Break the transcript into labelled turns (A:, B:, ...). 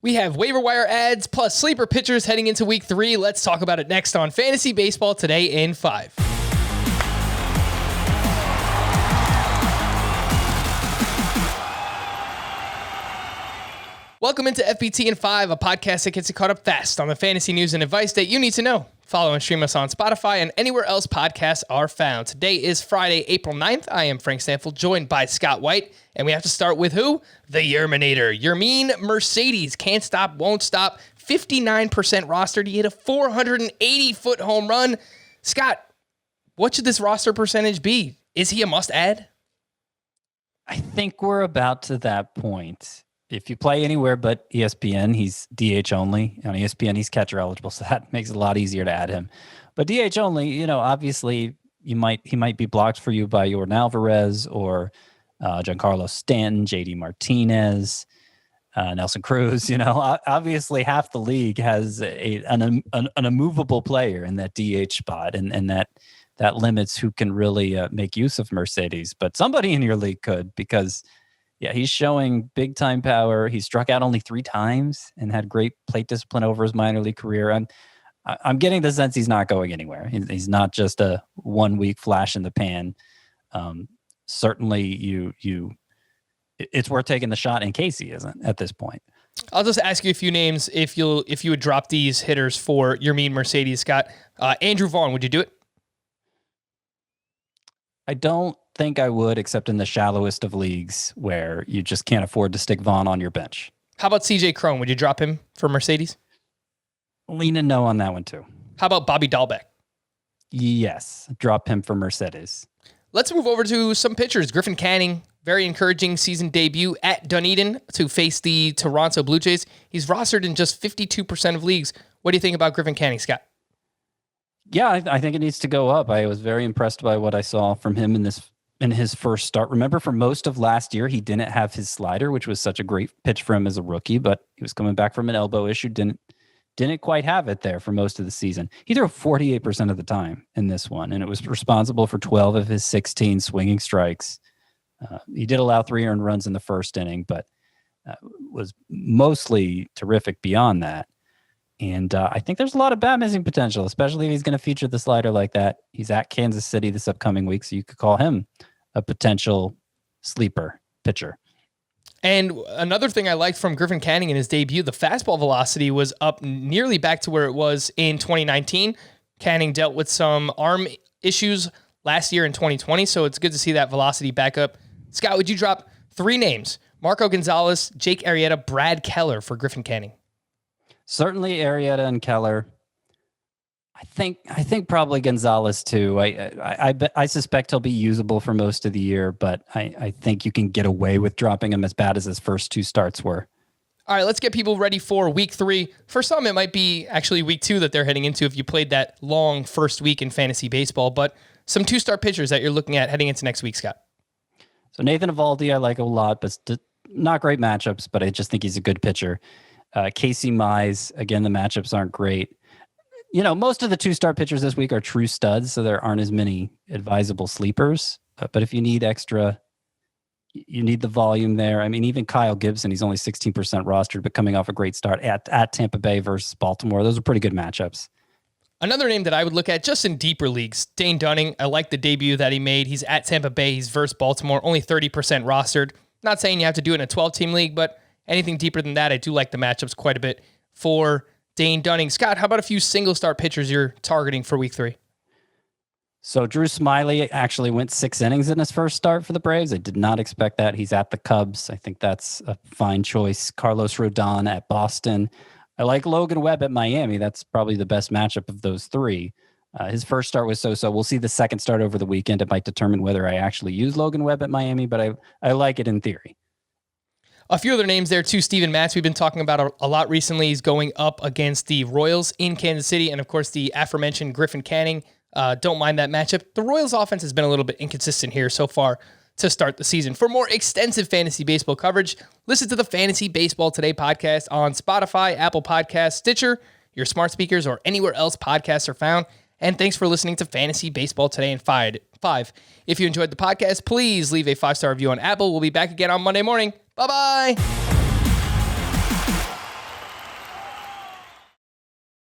A: We have waiver wire ads plus sleeper pitchers heading into week 3. Let's talk about it next on Fantasy Baseball Today in 5. Welcome into FBT in 5, a podcast that gets you caught up fast on the fantasy news and advice that you need to know. Follow and stream us on Spotify and anywhere else podcasts are found. Today is Friday, April 9th. I am Frank Stanfield, joined by Scott White. And we have to start with who? The Yerminator. Yermin Mercedes. Can't stop, won't stop. 59% rostered. He hit a 480-foot home run. Scott, what should this roster percentage be? Is he a must-add?
B: I think we're about to that point. If you play anywhere but ESPN, he's DH only. On ESPN, he's catcher eligible, so that makes it a lot easier to add him. But DH only, obviously he might be blocked for you by Yordan Alvarez or Giancarlo Stanton, JD Martinez, Nelson Cruz. Obviously half the league has an immovable player in that DH spot, and that limits who can really make use of Mercedes. But somebody in your league could, because he's showing big time power. He struck out only 3 times and had great plate discipline over his minor league career. I'm getting the sense he's not going anywhere. He's not just a 1 week flash in the pan. Certainly it's worth taking the shot in case he isn't at this point.
A: I'll just ask you a few names if you would drop these hitters for Yermin Mercedes, Scott. Andrew Vaughn, would you do it?
B: I don't think I would, except in the shallowest of leagues where you just can't afford to stick Vaughn on your bench.
A: How about CJ Cron? Would you drop him for Mercedes?
B: Lean a no on that one too.
A: How about Bobby Dahlbeck?
B: Yes, drop him for Mercedes.
A: Let's move over to some pitchers. Griffin Canning, very encouraging season debut at Dunedin to face the Toronto Blue Jays. He's rostered in just 52% of leagues. What do you think about Griffin Canning, Scott?
B: Yeah, I think it needs to go up. I was very impressed by what I saw from him in his first start. Remember, for most of last year, he didn't have his slider, which was such a great pitch for him as a rookie, but he was coming back from an elbow issue, didn't quite have it there for most of the season. He threw 48% of the time in this one, and it was responsible for 12 of his 16 swinging strikes. He did allow 3 earned runs in the first inning, but was mostly terrific beyond that. And I think there's a lot of bat missing potential, especially if he's going to feature the slider like that. He's at Kansas City this upcoming week, so you could call him a potential sleeper pitcher.
A: And another thing I liked from Griffin Canning in his debut, the fastball velocity was up nearly back to where it was in 2019. Canning dealt with some arm issues last year in 2020, so it's good to see that velocity back up. Scott, would you drop 3 names? Marco Gonzalez, Jake Arrieta, Brad Keller for Griffin Canning?
B: Certainly Arrieta and Keller. I think probably Gonzalez too. I suspect he'll be usable for most of the year, but I think you can get away with dropping him as bad as his first 2 starts were.
A: All right, let's get people ready for week 3. For some, it might be actually week 2 that they're heading into if you played that long first week in fantasy baseball, but some 2-star pitchers that you're looking at heading into next week, Scott.
B: So Nathan Eovaldi, I like a lot, but not great matchups, but I just think he's a good pitcher. Casey Mize, again, the matchups aren't great. Most of the 2-star pitchers this week are true studs, so there aren't as many advisable sleepers. But if you need extra, you need the volume there. I mean, even Kyle Gibson, he's only 16% rostered, but coming off a great start at Tampa Bay versus Baltimore. Those are pretty good matchups.
A: Another name that I would look at just in deeper leagues, Dane Dunning. I like the debut that he made. He's at Tampa Bay. He's versus Baltimore, only 30% rostered. Not saying you have to do it in a 12-team league, but anything deeper than that, I do like the matchups quite a bit for Dane Dunning. Scott, how about a few single-star pitchers you're targeting for week 3?
B: So Drew Smyly actually went 6 innings in his first start for the Braves. I did not expect that. He's at the Cubs. I think that's a fine choice. Carlos Rodon at Boston. I like Logan Webb at Miami. That's probably the best matchup of those 3. His first start was so-so. We'll see the second start over the weekend. It might determine whether I actually use Logan Webb at Miami, but I like it in theory.
A: A few other names there too. Steven Matz, we've been talking about a lot recently. He's going up against the Royals in Kansas City. And of course, the aforementioned Griffin Canning. Don't mind that matchup. The Royals offense has been a little bit inconsistent here so far to start the season. For more extensive fantasy baseball coverage, listen to the Fantasy Baseball Today podcast on Spotify, Apple Podcasts, Stitcher, your smart speakers, or anywhere else podcasts are found. And thanks for listening to Fantasy Baseball Today in 5. If you enjoyed the podcast, please leave a 5-star review on Apple. We'll be back again on Monday morning. Bye-bye.